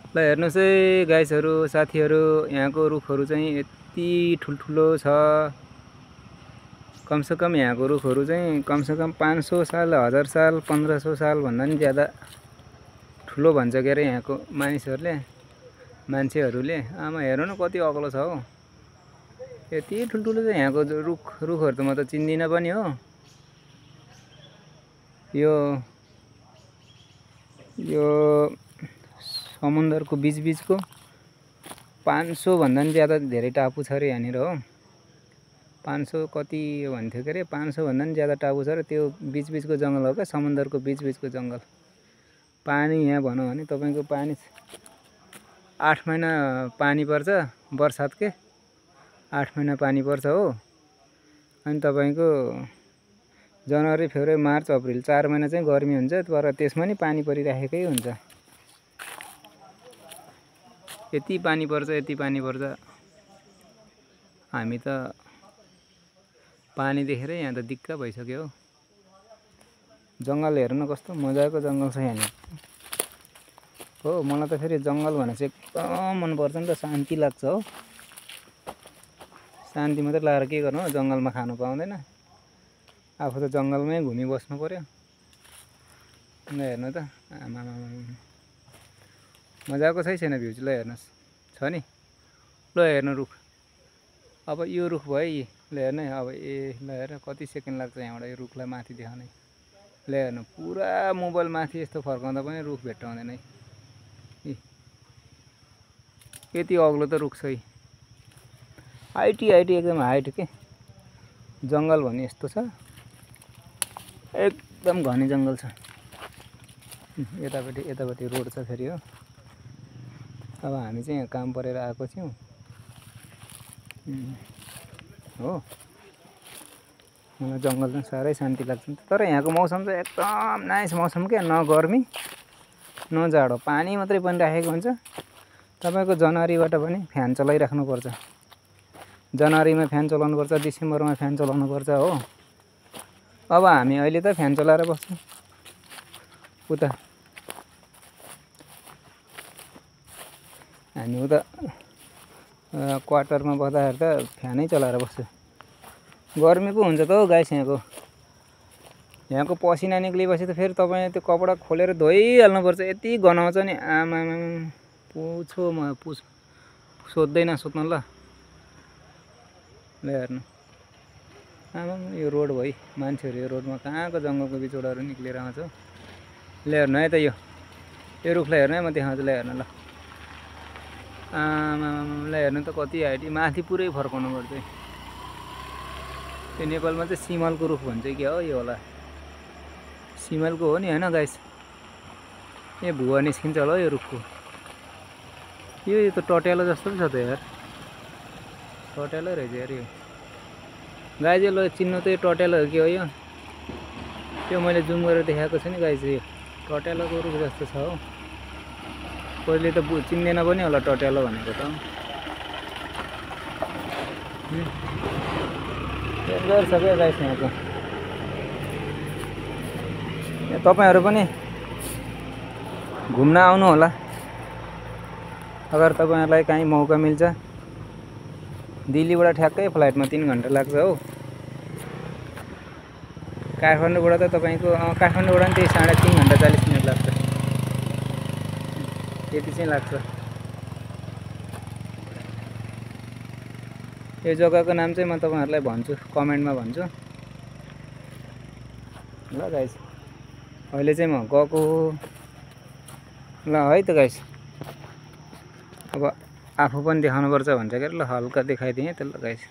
ल हेर्नुस् है गाइसहरु साथीहरु, यहाँको रुखहरु चाहिँ यति ठुलठुलो छ। कमसेकम यहाँको रुखहरु चाहिँ कमसेकम 500 साल 1000 साल 1500 साल भन्दा नि ज्यादा ठुलो भन्छ के अरे यहाँको मान्छेहरुले। आमा हेर्नु न कति अग्लो छ हो। यति ठुलठुलो चाहिँ यहाँको रुखहरु त म त चिन्दिन पनि हो। यो समुन्द्रको बीचको 500 भन्दा नि ज्यादा धेरै टापु छ रे यहाँनिर हो। 500 कति भन्थ्यो के अरे 500 भन्दा नि ज्यादा टापु छ र त्यो बीचको जंगल हो क्या, समुन्द्रको बीचको जंगल। पानी यहाँ भनौं भने तपाईको पानी 8 महिना पानी पर्छ, बर्सात के 8 महिना पानी पर्छ हो। अनि तपाईको जनवरी फेब्रुअरी मार्च अप्रिल 4 महिना चाहिँ गर्मी हुन्छ, तर त्यसमा नि पानी परिराखेकै हुन्छ। यति पानी पर्छ हामी त पानी देखेर यहाँ त दिक्क भइसक्यो हो। जंगल हेर्न कस्तो मजाको जंगल छ यहाँ हो। मलाई त फेरि जंगल भनेपछि एकदम मन पर्छ नि त, शान्ति लाग्छ हो। शान्ति मात्र लाएर के गर्नु हो, जंगलमा खानु पाउँदैन। आफू त जंगलमै घुमि बस्नु पर्यो। ल हेर्नु त आमा मजाको छैन भ्यू चाहिँ। ल हेर्नुस् छ नि। ल हेर्नु रुख, अब यो रुख भयो। ल हेर्नु अब ल हेर कति सेकेन्ड लाग्छ यहाँबाट यो रुखलाई माथि देखाउनै। ल हेर्नु पुरा मोबाइल माथि यस्तो फर्काउँदा पनि रुख भेट्टाउँदैन है। यति अग्लो त रुख छ। हाइट एकदम हाइट के। जंगल भने यस्तो छ, एकदम घने जंगल छ। यतापट्टि रोड छ फेरि हो। अब हामी चाहिँ यहाँ काम परेर आएको छौं हो। मलाई जंगल चाहिँ साह्रै शान्ति लाग्छ। तर यहाँको मौसम चाहिँ एकदम नाइस मौसम के, न गर्मी न जाडो, पानी मात्रै परिराखेको हुन्छ। तपाईको जनवरीबाट पनि फ्यान चलाइराख्नु पर्छ। जनवरीमा फ्यान चलाउनु पर्छ, डिसेम्बरमा फ्यान चलाउनु पर्छ हो। अब हामी अहिले त फ्यान चलाएर बस्छौं उता। हामी उता क्वार्टरमा बस्दाखेरि त फ्यानै चलाएर बस्छ। गर्मी पो हुन्छ त हो गाइस यहाँको पसिना निक्लेपछि त फेरि तपाईले त्यो कपडा खोलेर धोइहाल्नु पर्छ। यति गनाउँछ नि आमा सोध्दैन सोध्नु ल। ल हेर्नु आमा यो रोड भई मान्छेहरु यो रोडमा कहाँको जंगलको बिचोडाहरु निक्लेर आउँछ। ल हेर्नु है त यो रुखलाई हेर्नु है, म देखाउँछु। ल हेर्नु ल आमा ल हेर्नु त कति हाइट, माथि पुरै फर्काउनु पर्छ। यो नेपालमा चाहिँ सिमलको रुख भन्छ के हो यो होला। सिमलको हो नि हैन गाइस। यो भुवा निस्किन्छ होला यो रुखको। यो त टट्यालो जस्तो पो छ त यार, टट्यालो रहेछ यार यो। गाइस यो चिन्नु त यो टट्यालो हो के हो यो। त्यो मैले जुम गरेर देखाएको छु नि गाइस, यो टट्यालोको रुख जस्तो छ हो। कोहीले त चिन्दैन पनि होला टट्यालो भनेको त। डेन्जर छ के गाइस यहाँको। तपाईहरु पनि घुम्न आउनु होला अगर तपाईहरुलाई कहीँ मौका मिल्छ। दिल्लीबाट ठ्याक्कै फ्लाइटमा 3 घण्टा लाग्छ हो। काठमाडौँबाट त तपाईको काठमाडौँबाट नि त्यही 3.5 घण्टा 40 मिनेट लाग्छ। त्यति चाहिँ लाग्छ। यो जग्गाको नाम चाहिँ म तपाईहरुलाई भन्छु, कमेन्टमा भन्छु ल गाइस। अहिले चाहिँ म गएको ल है त गाइस। अब आफू पनि देखाउनु पर्छ भन्छ के ल हल्का देखाइदिएँ त ल गाइस।